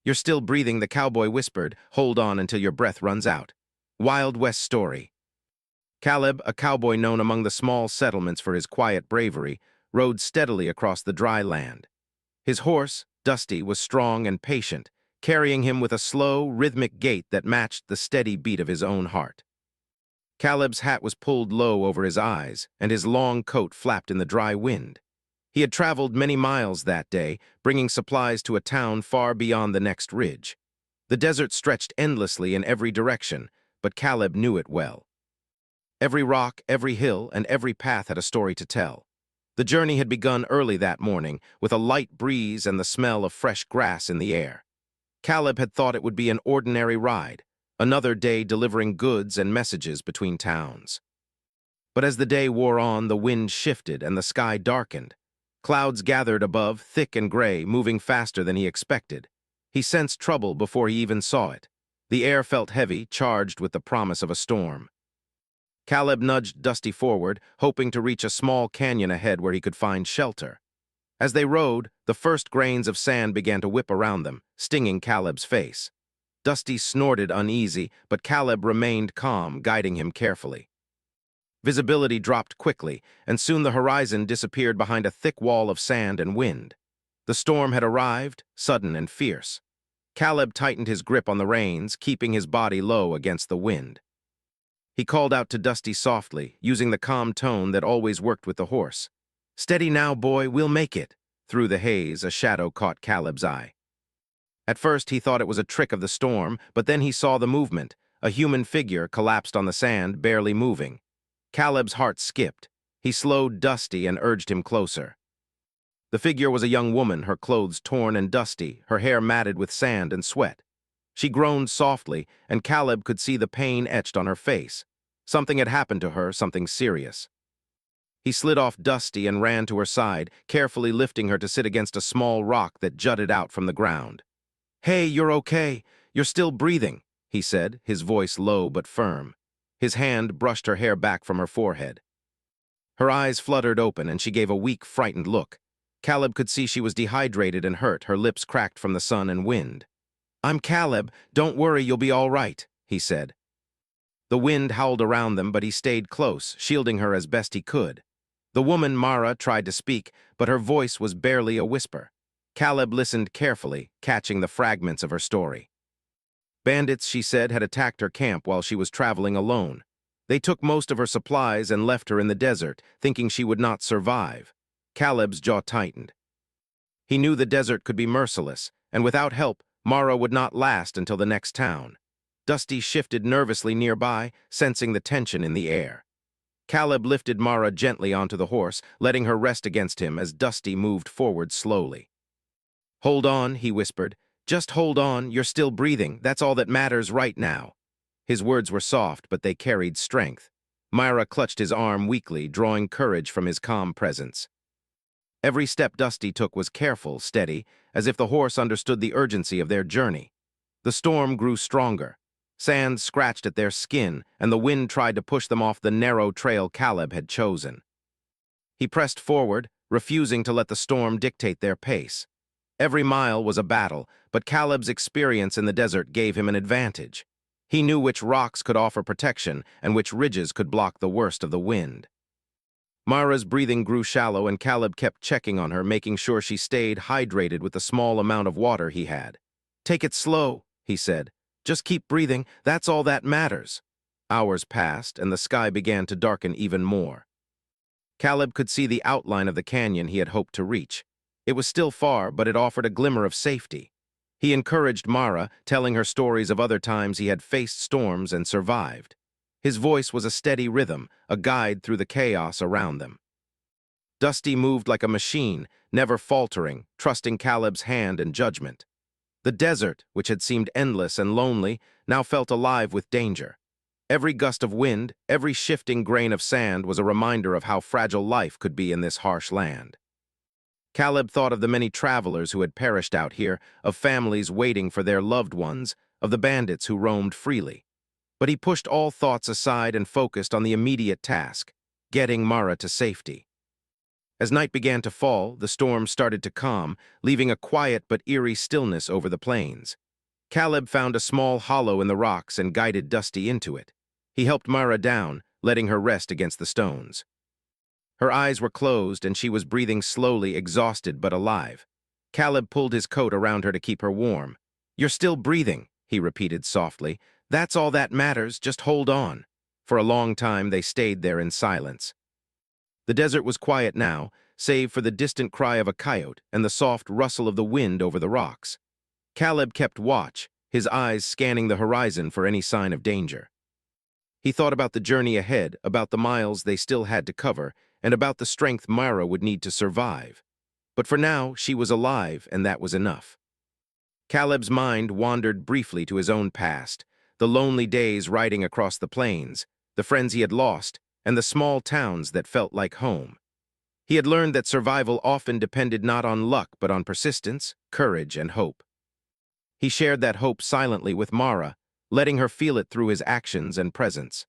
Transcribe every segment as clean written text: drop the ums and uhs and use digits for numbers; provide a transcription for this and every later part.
You're still breathing, the cowboy whispered. Hold on until your breath runs out. Wild West story. Caleb, a cowboy known among the small settlements for his quiet bravery, rode steadily across the dry land. His horse, Dusty, was strong and patient, carrying him with a slow, rhythmic gait that matched the steady beat of his own heart. Caleb's hat was pulled low over his eyes, and his long coat flapped in the dry wind. He had traveled many miles that day, bringing supplies to a town far beyond the next ridge. The desert stretched endlessly in every direction, but Caleb knew it well. Every rock, every hill, and every path had a story to tell. The journey had begun early that morning, with a light breeze and the smell of fresh grass in the air. Caleb had thought it would be an ordinary ride, another day delivering goods and messages between towns. But as the day wore on, the wind shifted and the sky darkened. Clouds gathered above, thick and gray, moving faster than he expected. He sensed trouble before he even saw it. The air felt heavy, charged with the promise of a storm. Caleb nudged Dusty forward, hoping to reach a small canyon ahead where he could find shelter. As they rode, the first grains of sand began to whip around them, stinging Caleb's face. Dusty snorted uneasy, but Caleb remained calm, guiding him carefully. Visibility dropped quickly, and soon the horizon disappeared behind a thick wall of sand and wind. The storm had arrived, sudden and fierce. Caleb tightened his grip on the reins, keeping his body low against the wind. He called out to Dusty softly, using the calm tone that always worked with the horse. "Steady now, boy, we'll make it." Through the haze, a shadow caught Caleb's eye. At first, he thought it was a trick of the storm, but then he saw the movement. A human figure collapsed on the sand, barely moving. Caleb's heart skipped. He slowed Dusty and urged him closer. The figure was a young woman, her clothes torn and dusty, her hair matted with sand and sweat. She groaned softly, and Caleb could see the pain etched on her face. Something had happened to her, something serious. He slid off Dusty and ran to her side, carefully lifting her to sit against a small rock that jutted out from the ground. "Hey, you're okay. You're still breathing," he said, his voice low but firm. His hand brushed her hair back from her forehead. Her eyes fluttered open, and she gave a weak, frightened look. Caleb could see she was dehydrated and hurt, her lips cracked from the sun and wind. "I'm Caleb. Don't worry, you'll be all right," he said. The wind howled around them, but he stayed close, shielding her as best he could. The woman, Mara, tried to speak, but her voice was barely a whisper. Caleb listened carefully, catching the fragments of her story. Bandits, she said, had attacked her camp while she was traveling alone. They took most of her supplies and left her in the desert, thinking she would not survive. Caleb's jaw tightened. He knew the desert could be merciless, and without help, Mara would not last until the next town. Dusty shifted nervously nearby, sensing the tension in the air. Caleb lifted Mara gently onto the horse, letting her rest against him as Dusty moved forward slowly. "Hold on," he whispered. "Just hold on, you're still breathing, that's all that matters right now." His words were soft, but they carried strength. Myra clutched his arm weakly, drawing courage from his calm presence. Every step Dusty took was careful, steady, as if the horse understood the urgency of their journey. The storm grew stronger. Sand scratched at their skin, and the wind tried to push them off the narrow trail Caleb had chosen. He pressed forward, refusing to let the storm dictate their pace. Every mile was a battle, but Caleb's experience in the desert gave him an advantage. He knew which rocks could offer protection and which ridges could block the worst of the wind. Mara's breathing grew shallow, and Caleb kept checking on her, making sure she stayed hydrated with the small amount of water he had. "Take it slow," he said. "Just keep breathing, that's all that matters." Hours passed, and the sky began to darken even more. Caleb could see the outline of the canyon he had hoped to reach. It was still far, but it offered a glimmer of safety. He encouraged Mara, telling her stories of other times he had faced storms and survived. His voice was a steady rhythm, a guide through the chaos around them. Dusty moved like a machine, never faltering, trusting Caleb's hand and judgment. The desert, which had seemed endless and lonely, now felt alive with danger. Every gust of wind, every shifting grain of sand was a reminder of how fragile life could be in this harsh land. Caleb thought of the many travelers who had perished out here, of families waiting for their loved ones, of the bandits who roamed freely. But he pushed all thoughts aside and focused on the immediate task, getting Mara to safety. As night began to fall, the storm started to calm, leaving a quiet but eerie stillness over the plains. Caleb found a small hollow in the rocks and guided Dusty into it. He helped Mara down, letting her rest against the stones. Her eyes were closed and she was breathing slowly, exhausted but alive. Caleb pulled his coat around her to keep her warm. "You're still breathing," he repeated softly. "That's all that matters, just hold on." For a long time they stayed there in silence. The desert was quiet now, save for the distant cry of a coyote and the soft rustle of the wind over the rocks. Caleb kept watch, his eyes scanning the horizon for any sign of danger. He thought about the journey ahead, about the miles they still had to cover, and about the strength Mara would need to survive. But for now, she was alive, and that was enough. Caleb's mind wandered briefly to his own past, the lonely days riding across the plains, the friends he had lost, and the small towns that felt like home. He had learned that survival often depended not on luck but on persistence, courage, and hope. He shared that hope silently with Mara, letting her feel it through his actions and presence.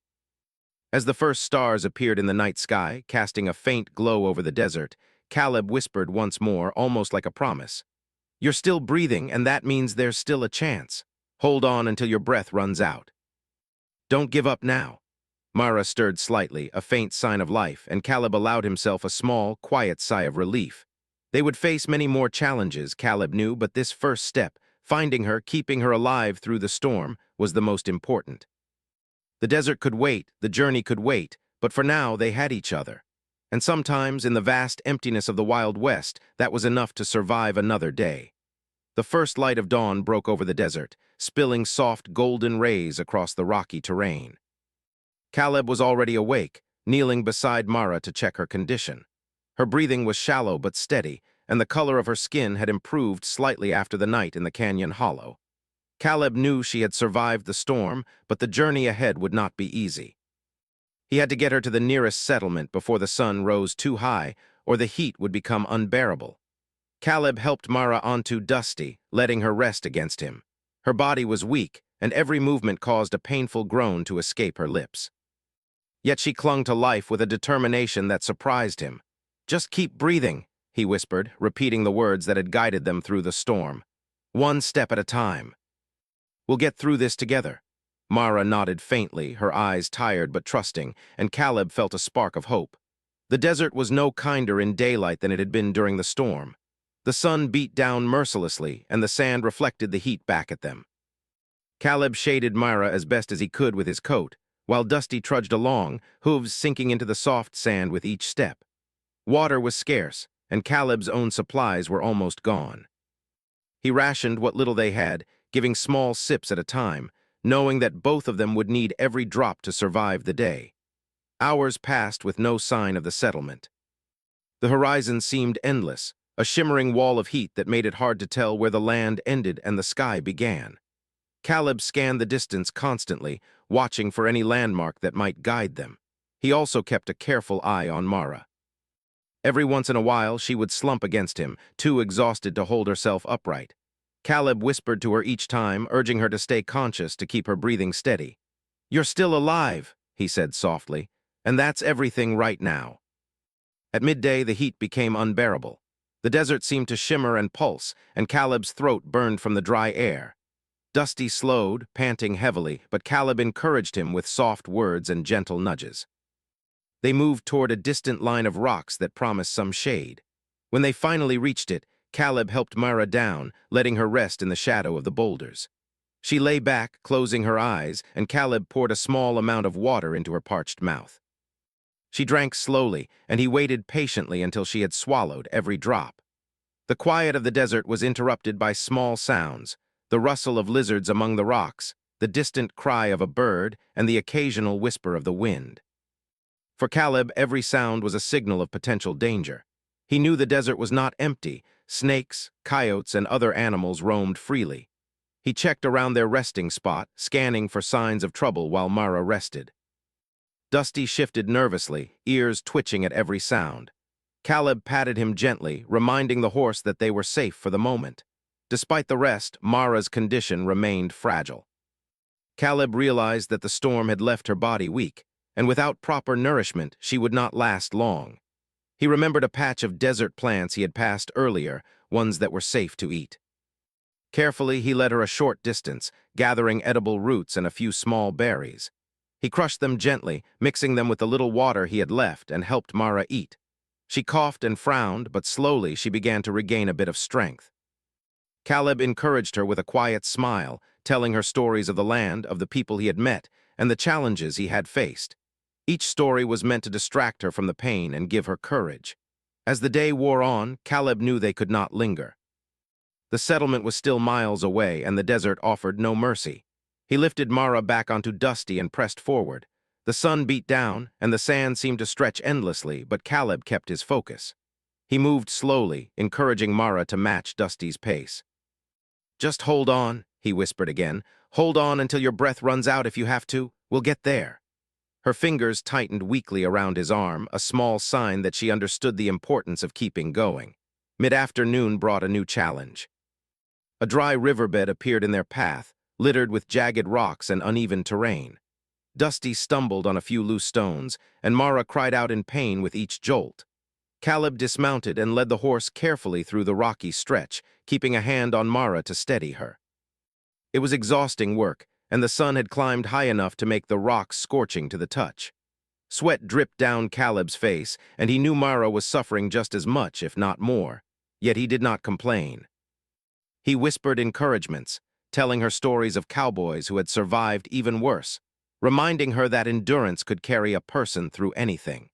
As the first stars appeared in the night sky, casting a faint glow over the desert, Caleb whispered once more, almost like a promise. "You're still breathing, and that means there's still a chance. Hold on until your breath runs out. Don't give up now." Mara stirred slightly, a faint sign of life, and Caleb allowed himself a small, quiet sigh of relief. They would face many more challenges, Caleb knew, but this first step, finding her, keeping her alive through the storm, was the most important. The desert could wait, the journey could wait, but for now they had each other. And sometimes, in the vast emptiness of the Wild West, that was enough to survive another day. The first light of dawn broke over the desert, spilling soft golden rays across the rocky terrain. Caleb was already awake, kneeling beside Mara to check her condition. Her breathing was shallow but steady, and the color of her skin had improved slightly after the night in the canyon hollow. Caleb knew she had survived the storm, but the journey ahead would not be easy. He had to get her to the nearest settlement before the sun rose too high, or the heat would become unbearable. Caleb helped Mara onto Dusty, letting her rest against him. Her body was weak, and every movement caused a painful groan to escape her lips. Yet she clung to life with a determination that surprised him. "Just keep breathing," he whispered, repeating the words that had guided them through the storm. "One step at a time. We'll get through this together." Mara nodded faintly, her eyes tired but trusting, and Caleb felt a spark of hope. The desert was no kinder in daylight than it had been during the storm. The sun beat down mercilessly, and the sand reflected the heat back at them. Caleb shaded Mara as best as he could with his coat, while Dusty trudged along, hooves sinking into the soft sand with each step. Water was scarce, and Caleb's own supplies were almost gone. He rationed what little they had, giving small sips at a time, knowing that both of them would need every drop to survive the day. Hours passed with no sign of the settlement. The horizon seemed endless, a shimmering wall of heat that made it hard to tell where the land ended and the sky began. Caleb scanned the distance constantly, watching for any landmark that might guide them. He also kept a careful eye on Mara. Every once in a while, she would slump against him, too exhausted to hold herself upright. Caleb whispered to her each time, urging her to stay conscious to keep her breathing steady. "You're still alive," he said softly, "and that's everything right now." At midday, the heat became unbearable. The desert seemed to shimmer and pulse, and Caleb's throat burned from the dry air. Dusty slowed, panting heavily, but Caleb encouraged him with soft words and gentle nudges. They moved toward a distant line of rocks that promised some shade. When they finally reached it, Caleb helped Mara down, letting her rest in the shadow of the boulders. She lay back, closing her eyes, and Caleb poured a small amount of water into her parched mouth. She drank slowly, and he waited patiently until she had swallowed every drop. The quiet of the desert was interrupted by small sounds, the rustle of lizards among the rocks, the distant cry of a bird, and the occasional whisper of the wind. For Caleb, every sound was a signal of potential danger. He knew the desert was not empty. Snakes, coyotes, and other animals roamed freely. He checked around their resting spot, scanning for signs of trouble while Mara rested. Dusty shifted nervously, ears twitching at every sound. Caleb patted him gently, reminding the horse that they were safe for the moment. Despite the rest, Mara's condition remained fragile. Caleb realized that the storm had left her body weak, and without proper nourishment, she would not last long. He remembered a patch of desert plants he had passed earlier, ones that were safe to eat. Carefully, he led her a short distance, gathering edible roots and a few small berries. He crushed them gently, mixing them with the little water he had left, and helped Mara eat. She coughed and frowned, but slowly she began to regain a bit of strength. Caleb encouraged her with a quiet smile, telling her stories of the land, of the people he had met, and the challenges he had faced. Each story was meant to distract her from the pain and give her courage. As the day wore on, Caleb knew they could not linger. The settlement was still miles away, and the desert offered no mercy. He lifted Mara back onto Dusty and pressed forward. The sun beat down, and the sand seemed to stretch endlessly, but Caleb kept his focus. He moved slowly, encouraging Mara to match Dusty's pace. "Just hold on," he whispered again. "Hold on until your breath runs out if you have to. We'll get there." Her fingers tightened weakly around his arm, a small sign that she understood the importance of keeping going. Mid-afternoon brought a new challenge. A dry riverbed appeared in their path, littered with jagged rocks and uneven terrain. Dusty stumbled on a few loose stones, and Mara cried out in pain with each jolt. Caleb dismounted and led the horse carefully through the rocky stretch, keeping a hand on Mara to steady her. It was exhausting work, and the sun had climbed high enough to make the rocks scorching to the touch. Sweat dripped down Caleb's face, and he knew Mara was suffering just as much, if not more. Yet he did not complain. He whispered encouragements, telling her stories of cowboys who had survived even worse, reminding her that endurance could carry a person through anything.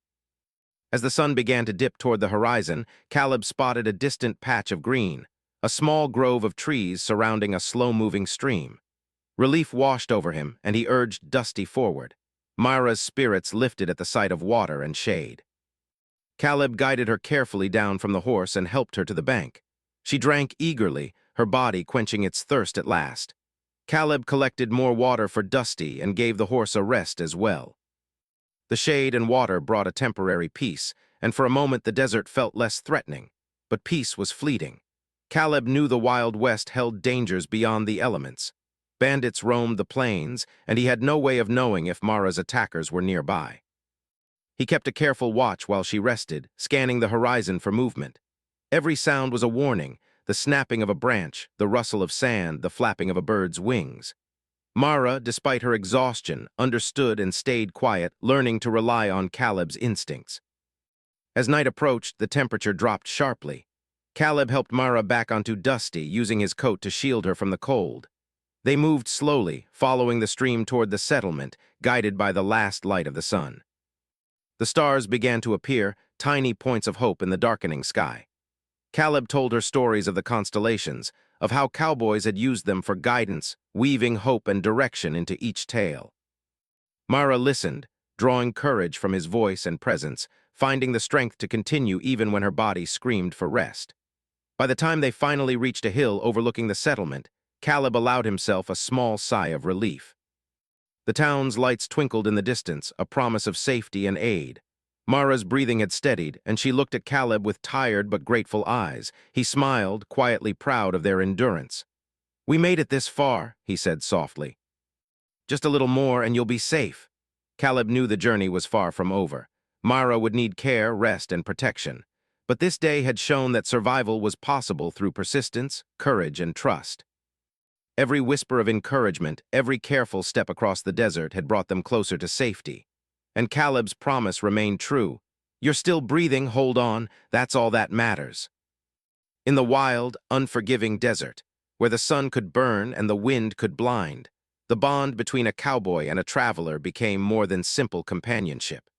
As the sun began to dip toward the horizon, Caleb spotted a distant patch of green, a small grove of trees surrounding a slow-moving stream. Relief washed over him, and he urged Dusty forward. Mara's spirits lifted at the sight of water and shade. Caleb guided her carefully down from the horse and helped her to the bank. She drank eagerly, her body quenching its thirst at last. Caleb collected more water for Dusty and gave the horse a rest as well. The shade and water brought a temporary peace, and for a moment the desert felt less threatening. But peace was fleeting. Caleb knew the Wild West held dangers beyond the elements. Bandits roamed the plains, and he had no way of knowing if Mara's attackers were nearby. He kept a careful watch while she rested, scanning the horizon for movement. Every sound was a warning, the snapping of a branch, the rustle of sand, the flapping of a bird's wings. Mara, despite her exhaustion, understood and stayed quiet, learning to rely on Caleb's instincts. As night approached, the temperature dropped sharply. Caleb helped Mara back onto Dusty, using his coat to shield her from the cold. They moved slowly, following the stream toward the settlement, guided by the last light of the sun. The stars began to appear, tiny points of hope in the darkening sky. Caleb told her stories of the constellations, of how cowboys had used them for guidance, weaving hope and direction into each tale. Mara listened, drawing courage from his voice and presence, finding the strength to continue even when her body screamed for rest. By the time they finally reached a hill overlooking the settlement, Caleb allowed himself a small sigh of relief. The town's lights twinkled in the distance, a promise of safety and aid. Mara's breathing had steadied, and she looked at Caleb with tired but grateful eyes. He smiled, quietly proud of their endurance. "We made it this far," he said softly. "Just a little more and you'll be safe." Caleb knew the journey was far from over. Mara would need care, rest, and protection. But this day had shown that survival was possible through persistence, courage, and trust. Every whisper of encouragement, every careful step across the desert had brought them closer to safety. And Caleb's promise remained true. "You're still breathing, hold on, that's all that matters." In the wild, unforgiving desert, where the sun could burn and the wind could blind, the bond between a cowboy and a traveler became more than simple companionship.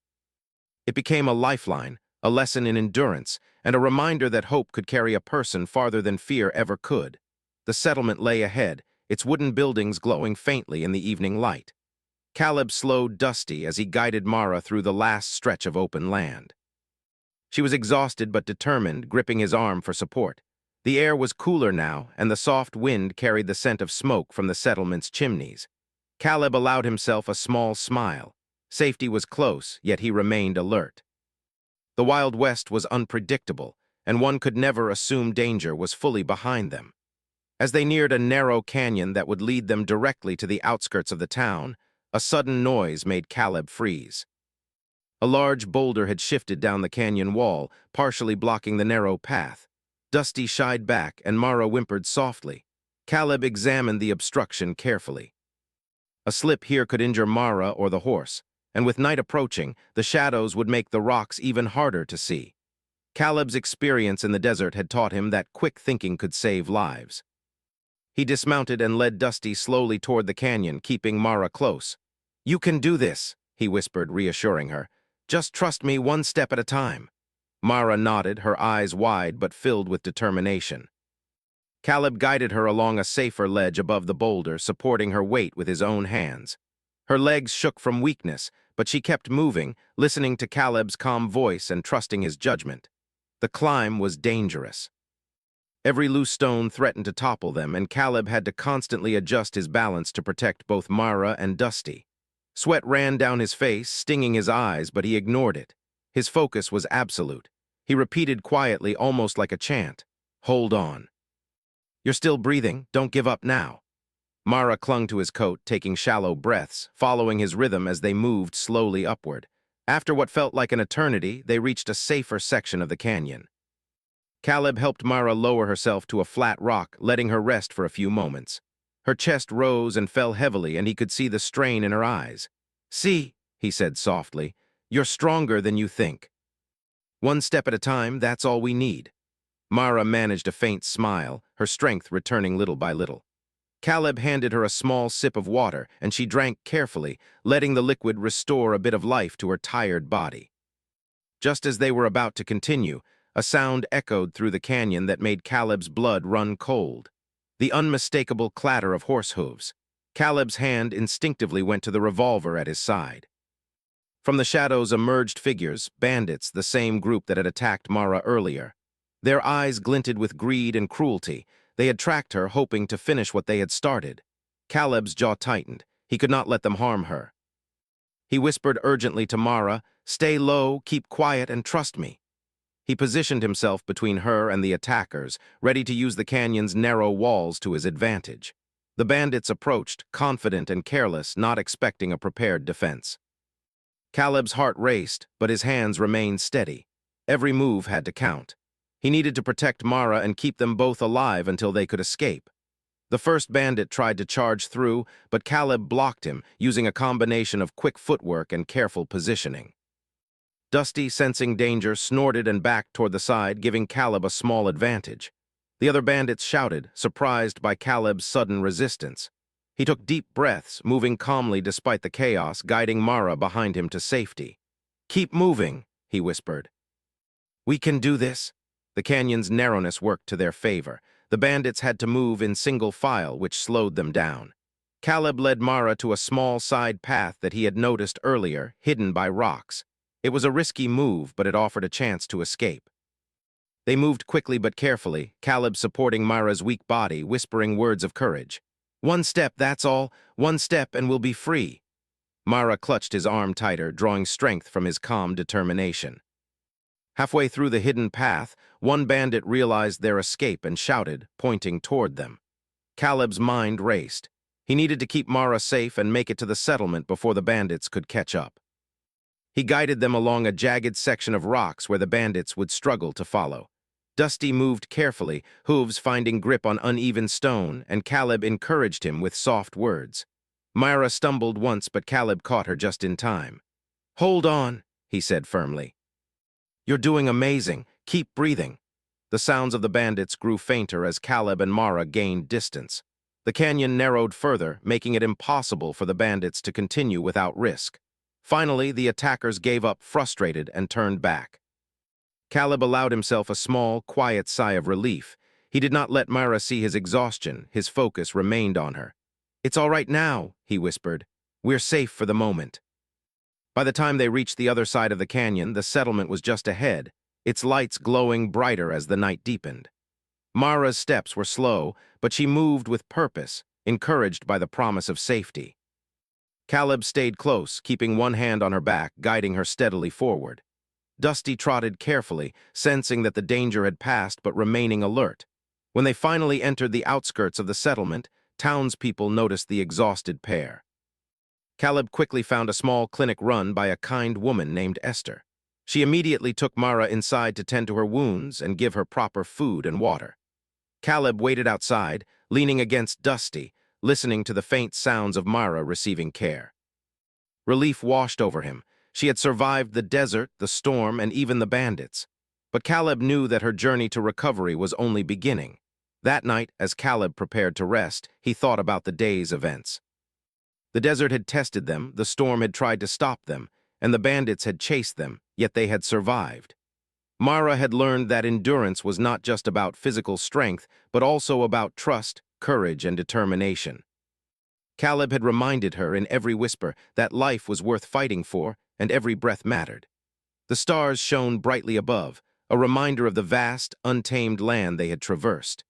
It became a lifeline, a lesson in endurance, and a reminder that hope could carry a person farther than fear ever could. The settlement lay ahead, its wooden buildings glowing faintly in the evening light. Caleb slowed Dusty as he guided Mara through the last stretch of open land. She was exhausted but determined, gripping his arm for support. The air was cooler now, and the soft wind carried the scent of smoke from the settlement's chimneys. Caleb allowed himself a small smile. Safety was close, yet he remained alert. The Wild West was unpredictable, and one could never assume danger was fully behind them. As they neared a narrow canyon that would lead them directly to the outskirts of the town, a sudden noise made Caleb freeze. A large boulder had shifted down the canyon wall, partially blocking the narrow path. Dusty shied back, and Mara whimpered softly. Caleb examined the obstruction carefully. A slip here could injure Mara or the horse, and with night approaching, the shadows would make the rocks even harder to see. Caleb's experience in the desert had taught him that quick thinking could save lives. He dismounted and led Dusty slowly toward the canyon, keeping Mara close. "You can do this," he whispered, reassuring her. "Just trust me one step at a time." Mara nodded, her eyes wide but filled with determination. Caleb guided her along a safer ledge above the boulder, supporting her weight with his own hands. Her legs shook from weakness, but she kept moving, listening to Caleb's calm voice and trusting his judgment. The climb was dangerous. Every loose stone threatened to topple them, and Caleb had to constantly adjust his balance to protect both Mara and Dusty. Sweat ran down his face, stinging his eyes, but he ignored it. His focus was absolute. He repeated quietly, almost like a chant, "Hold on. You're still breathing, don't give up now." Mara clung to his coat, taking shallow breaths, following his rhythm as they moved slowly upward. After what felt like an eternity, they reached a safer section of the canyon. Caleb helped Mara lower herself to a flat rock, letting her rest for a few moments. Her chest rose and fell heavily, and he could see the strain in her eyes. "See," he said softly, "you're stronger than you think. One step at a time, that's all we need." Mara managed a faint smile, her strength returning little by little. Caleb handed her a small sip of water, and she drank carefully, letting the liquid restore a bit of life to her tired body. Just as they were about to continue, a sound echoed through the canyon that made Caleb's blood run cold. The unmistakable clatter of horse hooves. Caleb's hand instinctively went to the revolver at his side. From the shadows emerged figures, bandits, the same group that had attacked Mara earlier. Their eyes glinted with greed and cruelty. They had tracked her, hoping to finish what they had started. Caleb's jaw tightened. He could not let them harm her. He whispered urgently to Mara, "Stay low, keep quiet, and trust me." He positioned himself between her and the attackers, ready to use the canyon's narrow walls to his advantage. The bandits approached, confident and careless, not expecting a prepared defense. Caleb's heart raced, but his hands remained steady. Every move had to count. He needed to protect Mara and keep them both alive until they could escape. The first bandit tried to charge through, but Caleb blocked him, using a combination of quick footwork and careful positioning. Dusty, sensing danger, snorted and backed toward the side, giving Caleb a small advantage. The other bandits shouted, surprised by Caleb's sudden resistance. He took deep breaths, moving calmly despite the chaos, guiding Mara behind him to safety. "Keep moving," he whispered. "We can do this." The canyon's narrowness worked to their favor. The bandits had to move in single file, which slowed them down. Caleb led Mara to a small side path that he had noticed earlier, hidden by rocks. It was a risky move, but it offered a chance to escape. They moved quickly but carefully, Caleb supporting Mara's weak body, whispering words of courage. "One step, that's all. One step and we'll be free." Mara clutched his arm tighter, drawing strength from his calm determination. Halfway through the hidden path, one bandit realized their escape and shouted, pointing toward them. Caleb's mind raced. He needed to keep Mara safe and make it to the settlement before the bandits could catch up. He guided them along a jagged section of rocks where the bandits would struggle to follow. Dusty moved carefully, hooves finding grip on uneven stone, and Caleb encouraged him with soft words. Mara stumbled once, but Caleb caught her just in time. "Hold on," he said firmly. "You're doing amazing. Keep breathing." The sounds of the bandits grew fainter as Caleb and Mara gained distance. The canyon narrowed further, making it impossible for the bandits to continue without risk. Finally, the attackers gave up, frustrated, and turned back. Caleb allowed himself a small, quiet sigh of relief. He did not let Mara see his exhaustion. His focus remained on her. "It's all right now," he whispered. "We're safe for the moment." By the time they reached the other side of the canyon, the settlement was just ahead, its lights glowing brighter as the night deepened. Mara's steps were slow, but she moved with purpose, encouraged by the promise of safety. Caleb stayed close, keeping one hand on her back, guiding her steadily forward. Dusty trotted carefully, sensing that the danger had passed but remaining alert. When they finally entered the outskirts of the settlement, townspeople noticed the exhausted pair. Caleb quickly found a small clinic run by a kind woman named Esther. She immediately took Mara inside to tend to her wounds and give her proper food and water. Caleb waited outside, leaning against Dusty, listening to the faint sounds of Mara receiving care. Relief washed over him. She had survived the desert, the storm, and even the bandits. But Caleb knew that her journey to recovery was only beginning. That night, as Caleb prepared to rest, he thought about the day's events. The desert had tested them, the storm had tried to stop them, and the bandits had chased them, yet they had survived. Mara had learned that endurance was not just about physical strength, but also about trust, courage, and determination. Caleb had reminded her in every whisper that life was worth fighting for, and every breath mattered. The stars shone brightly above, a reminder of the vast, untamed land they had traversed.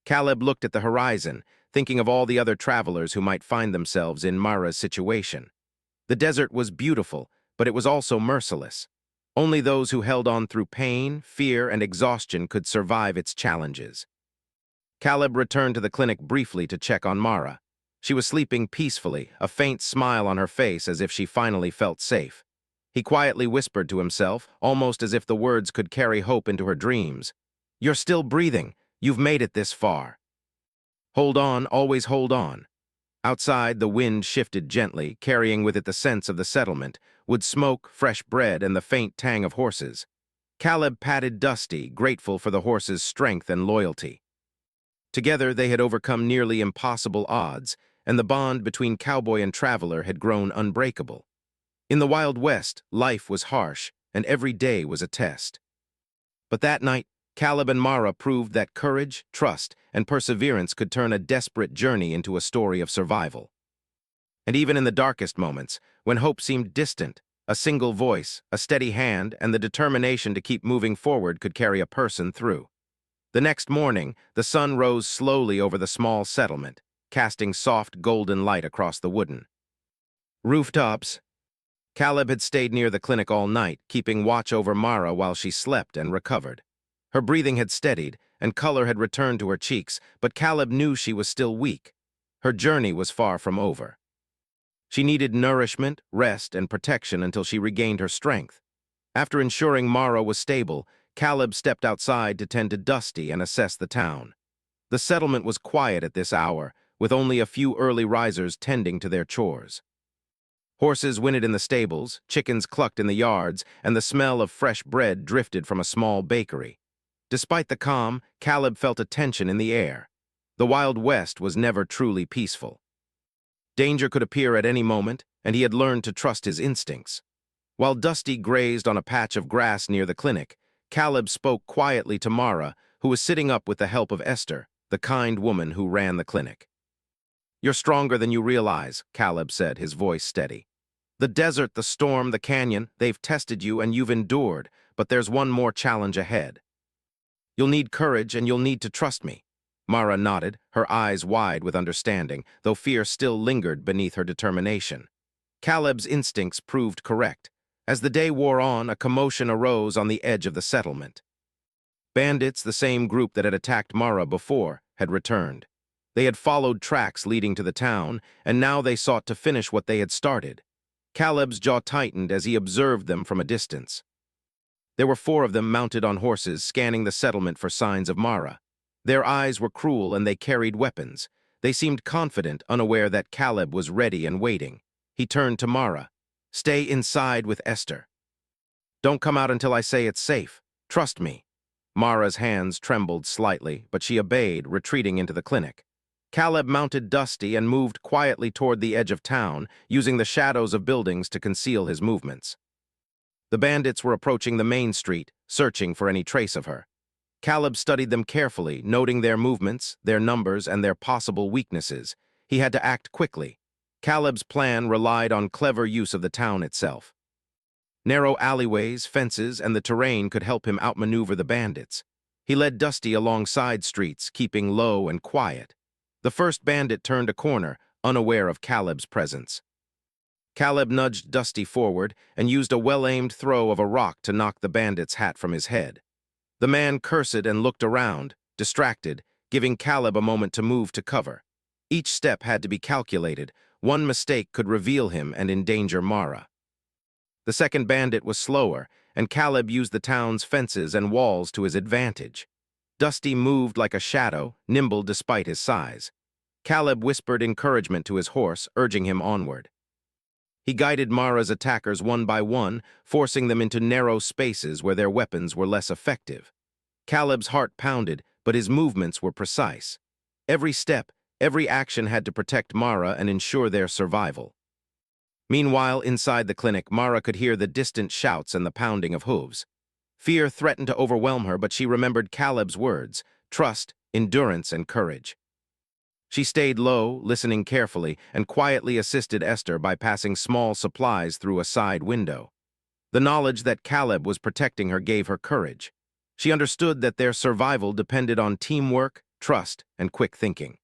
Caleb looked at the horizon, thinking of all the other travelers who might find themselves in Mara's situation. The desert was beautiful, but it was also merciless. Only those who held on through pain, fear, and exhaustion could survive its challenges. Caleb returned to the clinic briefly to check on Mara. She was sleeping peacefully, a faint smile on her face as if she finally felt safe. He quietly whispered to himself, almost as if the words could carry hope into her dreams. "You're still breathing. You've made it this far. Hold on, always hold on." Outside, the wind shifted gently, carrying with it the scents of the settlement, wood smoke, fresh bread, and the faint tang of horses. Caleb patted Dusty, grateful for the horse's strength and loyalty. Together, they had overcome nearly impossible odds, and the bond between cowboy and traveler had grown unbreakable. In the Wild West, life was harsh, and every day was a test. But that night, Caleb and Mara proved that courage, trust, and perseverance could turn a desperate journey into a story of survival. And even in the darkest moments, when hope seemed distant, a single voice, a steady hand, and the determination to keep moving forward could carry a person through. The next morning, the sun rose slowly over the small settlement, casting soft golden light across the wooden rooftops. Caleb had stayed near the clinic all night, keeping watch over Mara while she slept and recovered. Her breathing had steadied, and color had returned to her cheeks, but Caleb knew she was still weak. Her journey was far from over. She needed nourishment, rest, and protection until she regained her strength. After ensuring Mara was stable, Caleb stepped outside to tend to Dusty and assess the town. The settlement was quiet at this hour, with only a few early risers tending to their chores. Horses whinnied in the stables, chickens clucked in the yards, and the smell of fresh bread drifted from a small bakery. Despite the calm, Caleb felt a tension in the air. The Wild West was never truly peaceful. Danger could appear at any moment, and he had learned to trust his instincts. While Dusty grazed on a patch of grass near the clinic, Caleb spoke quietly to Mara, who was sitting up with the help of Esther, the kind woman who ran the clinic. "You're stronger than you realize," Caleb said, his voice steady. "The desert, the storm, the canyon, they've tested you and you've endured, but there's one more challenge ahead. You'll need courage and you'll need to trust me." Mara nodded, her eyes wide with understanding, though fear still lingered beneath her determination. Caleb's instincts proved correct. As the day wore on, a commotion arose on the edge of the settlement. Bandits, the same group that had attacked Mara before, had returned. They had followed tracks leading to the town, and now they sought to finish what they had started. Caleb's jaw tightened as he observed them from a distance. There were 4 of them mounted on horses, scanning the settlement for signs of Mara. Their eyes were cruel and they carried weapons. They seemed confident, unaware that Caleb was ready and waiting. He turned to Mara. "Stay inside with Esther. Don't come out until I say it's safe. Trust me." Mara's hands trembled slightly, but she obeyed, retreating into the clinic. Caleb mounted Dusty and moved quietly toward the edge of town, using the shadows of buildings to conceal his movements. The bandits were approaching the main street, searching for any trace of her. Caleb studied them carefully, noting their movements, their numbers, and their possible weaknesses. He had to act quickly. Caleb's plan relied on clever use of the town itself. Narrow alleyways, fences, and the terrain could help him outmaneuver the bandits. He led Dusty along side streets, keeping low and quiet. The first bandit turned a corner, unaware of Caleb's presence. Caleb nudged Dusty forward and used a well-aimed throw of a rock to knock the bandit's hat from his head. The man cursed and looked around, distracted, giving Caleb a moment to move to cover. Each step had to be calculated. One mistake could reveal him and endanger Mara. The second bandit was slower, and Caleb used the town's fences and walls to his advantage. Dusty moved like a shadow, nimble despite his size. Caleb whispered encouragement to his horse, urging him onward. He guided Mara's attackers one by one, forcing them into narrow spaces where their weapons were less effective. Caleb's heart pounded, but his movements were precise. Every step, every action had to protect Mara and ensure their survival. Meanwhile, inside the clinic, Mara could hear the distant shouts and the pounding of hooves. Fear threatened to overwhelm her, but she remembered Caleb's words: trust, endurance, and courage. She stayed low, listening carefully, and quietly assisted Esther by passing small supplies through a side window. The knowledge that Caleb was protecting her gave her courage. She understood that their survival depended on teamwork, trust, and quick thinking.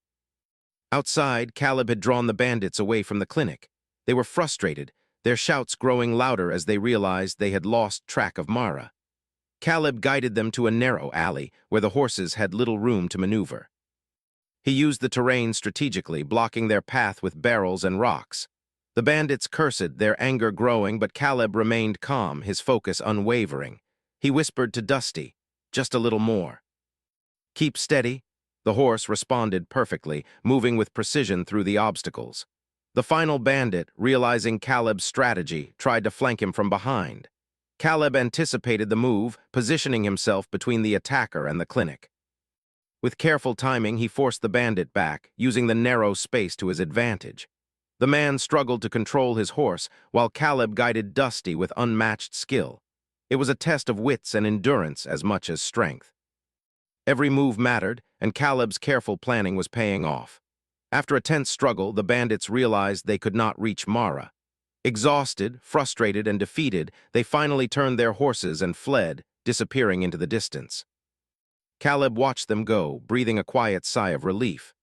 Outside, Caleb had drawn the bandits away from the clinic. They were frustrated, their shouts growing louder as they realized they had lost track of Mara. Caleb guided them to a narrow alley where the horses had little room to maneuver. He used the terrain strategically, blocking their path with barrels and rocks. The bandits cursed, their anger growing, but Caleb remained calm, his focus unwavering. He whispered to Dusty, "Just a little more." "Keep steady." The horse responded perfectly, moving with precision through the obstacles. The final bandit, realizing Caleb's strategy, tried to flank him from behind. Caleb anticipated the move, positioning himself between the attacker and the clinic. With careful timing, he forced the bandit back, using the narrow space to his advantage. The man struggled to control his horse, while Caleb guided Dusty with unmatched skill. It was a test of wits and endurance as much as strength. Every move mattered, and Caleb's careful planning was paying off. After a tense struggle, the bandits realized they could not reach Mara. Exhausted, frustrated, and defeated, they finally turned their horses and fled, disappearing into the distance. Caleb watched them go, breathing a quiet sigh of relief.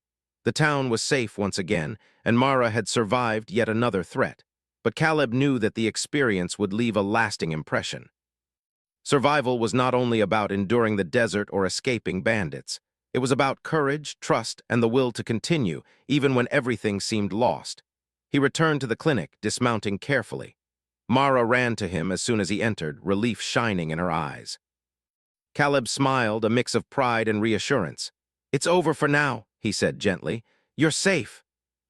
The town was safe once again, and Mara had survived yet another threat. But Caleb knew that the experience would leave a lasting impression. Survival was not only about enduring the desert or escaping bandits. It was about courage, trust, and the will to continue, even when everything seemed lost. He returned to the clinic, dismounting carefully. Mara ran to him as soon as he entered, relief shining in her eyes. Caleb smiled, a mix of pride and reassurance. "It's over for now," he said gently. "You're safe."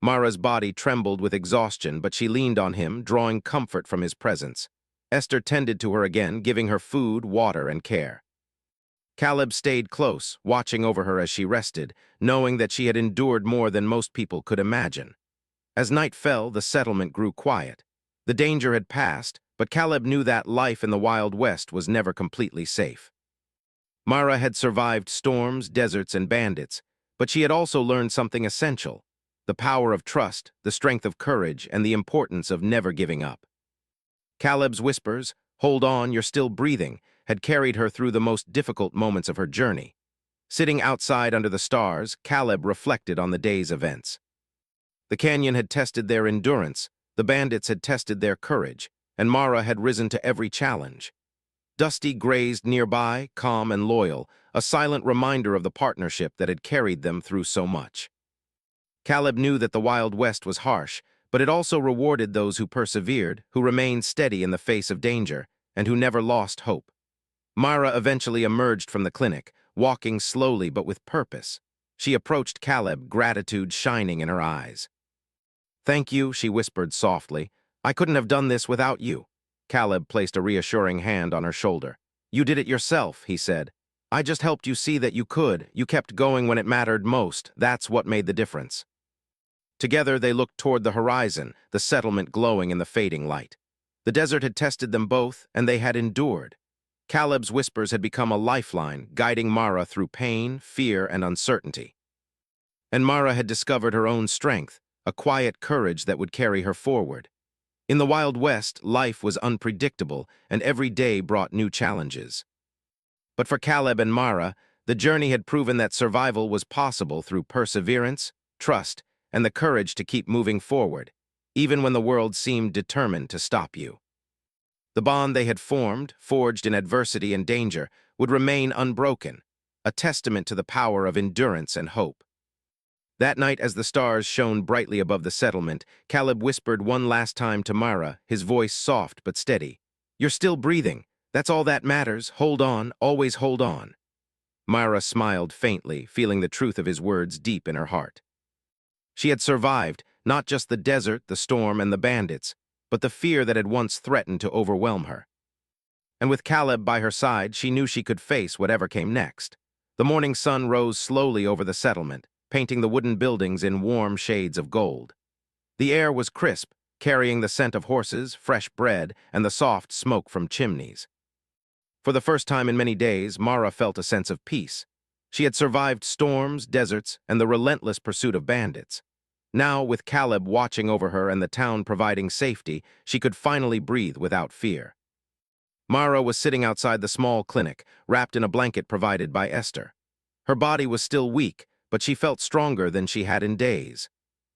Mara's body trembled with exhaustion, but she leaned on him, drawing comfort from his presence. Esther tended to her again, giving her food, water, and care. Caleb stayed close, watching over her as she rested, knowing that she had endured more than most people could imagine. As night fell, the settlement grew quiet. The danger had passed, but Caleb knew that life in the Wild West was never completely safe. Mara had survived storms, deserts, and bandits, but she had also learned something essential: the power of trust, the strength of courage, and the importance of never giving up. Caleb's whispers, "Hold on, you're still breathing," had carried her through the most difficult moments of her journey. Sitting outside under the stars, Caleb reflected on the day's events. The canyon had tested their endurance, the bandits had tested their courage, and Mara had risen to every challenge. Dusty grazed nearby, calm and loyal, a silent reminder of the partnership that had carried them through so much. Caleb knew that the Wild West was harsh, but it also rewarded those who persevered, who remained steady in the face of danger, and who never lost hope. Mara eventually emerged from the clinic, walking slowly but with purpose. She approached Caleb, gratitude shining in her eyes. "Thank you," she whispered softly. "I couldn't have done this without you." Caleb placed a reassuring hand on her shoulder. "You did it yourself," he said. "I just helped you see that you could. You kept going when it mattered most. That's what made the difference." Together they looked toward the horizon, the settlement glowing in the fading light. The desert had tested them both, and they had endured. Caleb's whispers had become a lifeline, guiding Mara through pain, fear, and uncertainty. And Mara had discovered her own strength, a quiet courage that would carry her forward. In the Wild West, life was unpredictable, and every day brought new challenges. But for Caleb and Mara, the journey had proven that survival was possible through perseverance, trust, and the courage to keep moving forward, even when the world seemed determined to stop you. The bond they had formed, forged in adversity and danger, would remain unbroken, a testament to the power of endurance and hope. That night, as the stars shone brightly above the settlement, Caleb whispered one last time to Mara, his voice soft but steady. "You're still breathing. That's all that matters. Hold on, always hold on." Myra smiled faintly, feeling the truth of his words deep in her heart. She had survived, not just the desert, the storm, and the bandits, but the fear that had once threatened to overwhelm her. And with Caleb by her side, she knew she could face whatever came next. The morning sun rose slowly over the settlement, painting the wooden buildings in warm shades of gold. The air was crisp, carrying the scent of horses, fresh bread, and the soft smoke from chimneys. For the first time in many days, Mara felt a sense of peace. She had survived storms, deserts, and the relentless pursuit of bandits. Now, with Caleb watching over her and the town providing safety, she could finally breathe without fear. Mara was sitting outside the small clinic, wrapped in a blanket provided by Esther. Her body was still weak, but she felt stronger than she had in days.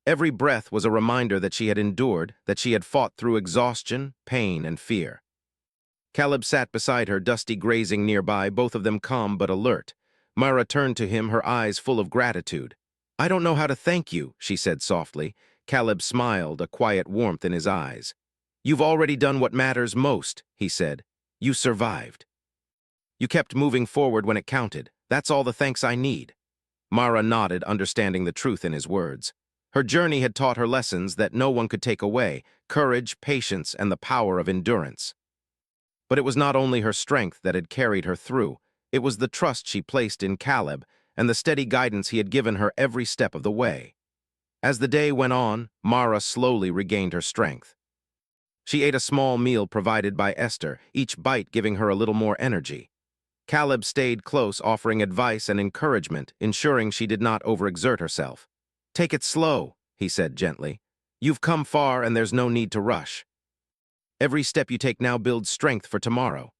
Every breath was a reminder that she had endured, that she had fought through exhaustion, pain, and fear. Caleb sat beside her, Dusty grazing nearby, both of them calm but alert. Mara turned to him, her eyes full of gratitude. "I don't know how to thank you," she said softly. Caleb smiled, a quiet warmth in his eyes. "You've already done what matters most," he said. "You survived. You kept moving forward when it counted. That's all the thanks I need." Mara nodded, understanding the truth in his words. Her journey had taught her lessons that no one could take away: courage, patience, and the power of endurance. But it was not only her strength that had carried her through. It was the trust she placed in Caleb and the steady guidance he had given her every step of the way. As the day went on, Mara slowly regained her strength. She ate a small meal provided by Esther, each bite giving her a little more energy. Caleb stayed close, offering advice and encouragement, ensuring she did not overexert herself. "Take it slow," he said gently. "You've come far and there's no need to rush. Every step you take now builds strength for tomorrow."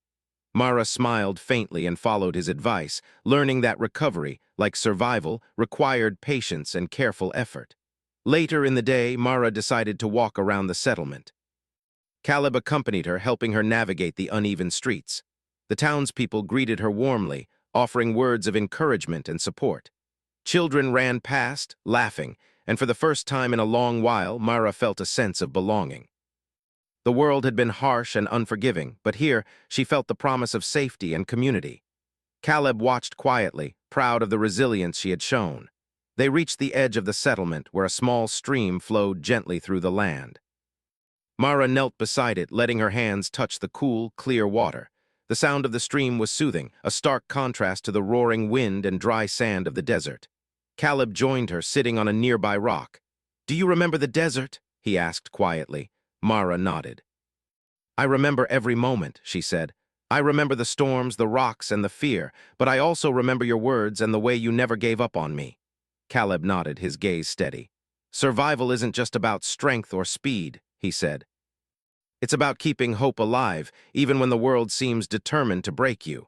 Mara smiled faintly and followed his advice, learning that recovery, like survival, required patience and careful effort. Later in the day, Mara decided to walk around the settlement. Caleb accompanied her, helping her navigate the uneven streets. The townspeople greeted her warmly, offering words of encouragement and support. Children ran past, laughing, and for the first time in a long while, Mara felt a sense of belonging. The world had been harsh and unforgiving, but here she felt the promise of safety and community. Caleb watched quietly, proud of the resilience she had shown. They reached the edge of the settlement, where a small stream flowed gently through the land. Mara knelt beside it, letting her hands touch the cool, clear water. The sound of the stream was soothing, a stark contrast to the roaring wind and dry sand of the desert. Caleb joined her, sitting on a nearby rock. "Do you remember the desert?" he asked quietly. Mara nodded. "I remember every moment," she said. "I remember the storms, the rocks, and the fear, but I also remember your words and the way you never gave up on me." Caleb nodded, his gaze steady. "Survival isn't just about strength or speed," he said. "It's about keeping hope alive, even when the world seems determined to break you.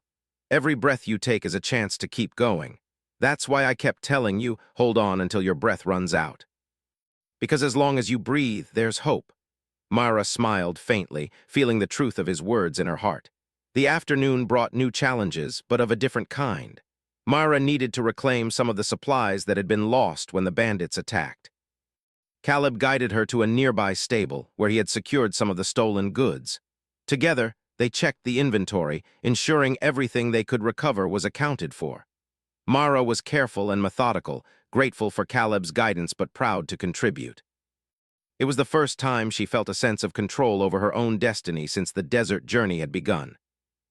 Every breath you take is a chance to keep going. That's why I kept telling you, hold on until your breath runs out. Because as long as you breathe, there's hope." Mara smiled faintly, feeling the truth of his words in her heart. The afternoon brought new challenges, but of a different kind. Mara needed to reclaim some of the supplies that had been lost when the bandits attacked. Caleb guided her to a nearby stable, where he had secured some of the stolen goods. Together, they checked the inventory, ensuring everything they could recover was accounted for. Mara was careful and methodical, grateful for Caleb's guidance but proud to contribute. It was the first time she felt a sense of control over her own destiny since the desert journey had begun.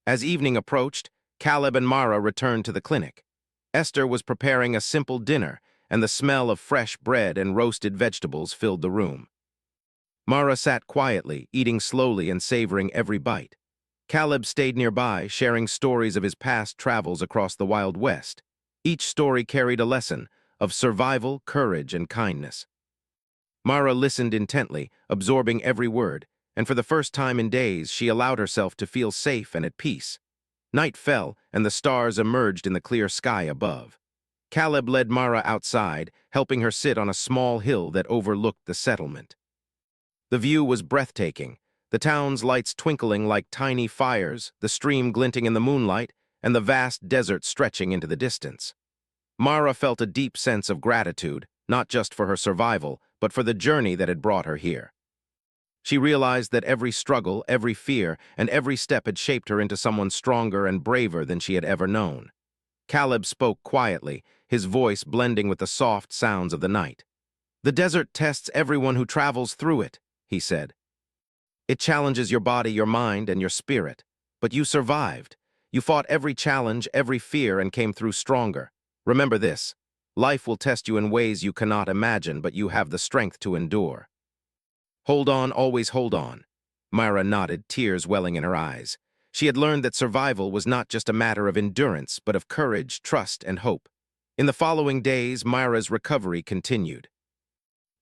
As evening approached, Caleb and Mara returned to the clinic. Esther was preparing a simple dinner, and the smell of fresh bread and roasted vegetables filled the room. Mara sat quietly, eating slowly and savoring every bite. Caleb stayed nearby, sharing stories of his past travels across the Wild West. Each story carried a lesson of survival, courage, and kindness. Mara listened intently, absorbing every word, and for the first time in days she allowed herself to feel safe and at peace. Night fell, and the stars emerged in the clear sky above. Caleb led Mara outside, helping her sit on a small hill that overlooked the settlement. The view was breathtaking, the town's lights twinkling like tiny fires, the stream glinting in the moonlight, and the vast desert stretching into the distance. Mara felt a deep sense of gratitude, not just for her survival, but for the journey that had brought her here. She realized that every struggle, every fear, and every step had shaped her into someone stronger and braver than she had ever known. Caleb spoke quietly, his voice blending with the soft sounds of the night. "The desert tests everyone who travels through it," he said. "It challenges your body, your mind, and your spirit. But you survived. You fought every challenge, every fear, and came through stronger. Remember this: life will test you in ways you cannot imagine, but you have the strength to endure. Hold on, always hold on." Myra nodded, tears welling in her eyes. She had learned that survival was not just a matter of endurance, but of courage, trust, and hope. In the following days, Myra's recovery continued.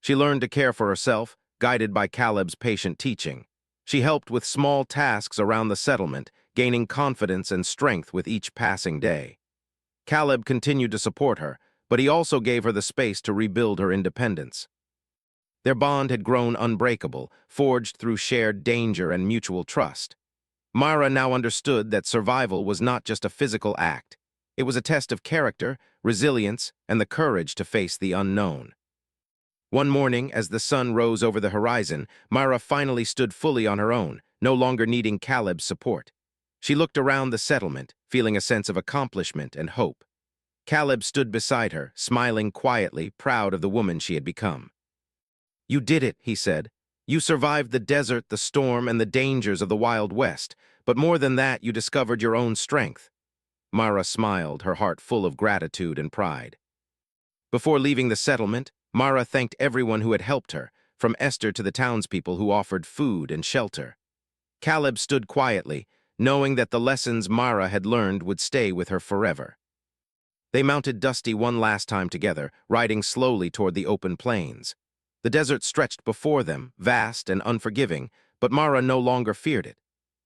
She learned to care for herself, guided by Caleb's patient teaching. She helped with small tasks around the settlement, gaining confidence and strength with each passing day. Caleb continued to support her, but he also gave her the space to rebuild her independence. Their bond had grown unbreakable, forged through shared danger and mutual trust. Myra now understood that survival was not just a physical act. It was a test of character, resilience, and the courage to face the unknown. One morning, as the sun rose over the horizon, Myra finally stood fully on her own, no longer needing Caleb's support. She looked around the settlement, feeling a sense of accomplishment and hope. Caleb stood beside her, smiling quietly, proud of the woman she had become. "You did it," he said. "You survived the desert, the storm, and the dangers of the Wild West, but more than that, you discovered your own strength." Myra smiled, her heart full of gratitude and pride. Before leaving the settlement, Myra thanked everyone who had helped her, from Esther to the townspeople who offered food and shelter. Caleb stood quietly, knowing that the lessons Myra had learned would stay with her forever. They mounted Dusty one last time together, riding slowly toward the open plains. The desert stretched before them, vast and unforgiving, but Myra no longer feared it.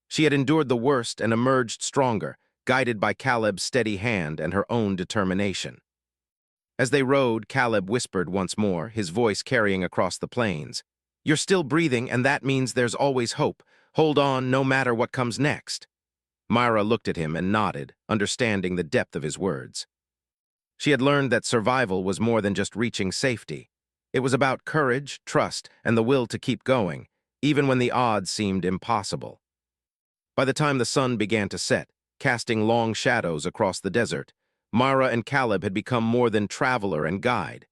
She had endured the worst and emerged stronger, guided by Caleb's steady hand and her own determination. As they rode, Caleb whispered once more, his voice carrying across the plains. "You're still breathing, and that means there's always hope. Hold on, no matter what comes next." Myra looked at him and nodded, understanding the depth of his words. She had learned that survival was more than just reaching safety. It was about courage, trust, and the will to keep going, even when the odds seemed impossible. By the time the sun began to set, casting long shadows across the desert, Myra and Caleb had become more than traveler and guide.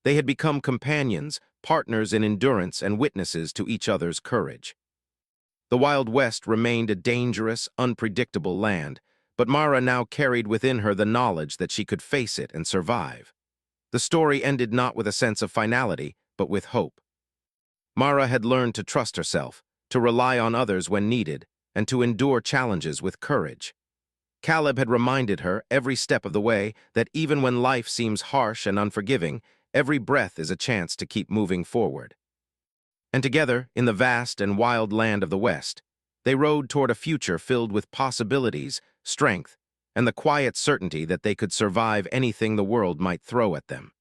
They had become companions, partners in endurance, and witnesses to each other's courage. The Wild West remained a dangerous, unpredictable land, but Myra now carried within her the knowledge that she could face it and survive. The story ended not with a sense of finality, but with hope. Myra had learned to trust herself, to rely on others when needed, and to endure challenges with courage. Caleb had reminded her, every step of the way, that even when life seems harsh and unforgiving, every breath is a chance to keep moving forward. And together, in the vast and wild land of the West, they rode toward a future filled with possibilities, strength, and the quiet certainty that they could survive anything the world might throw at them.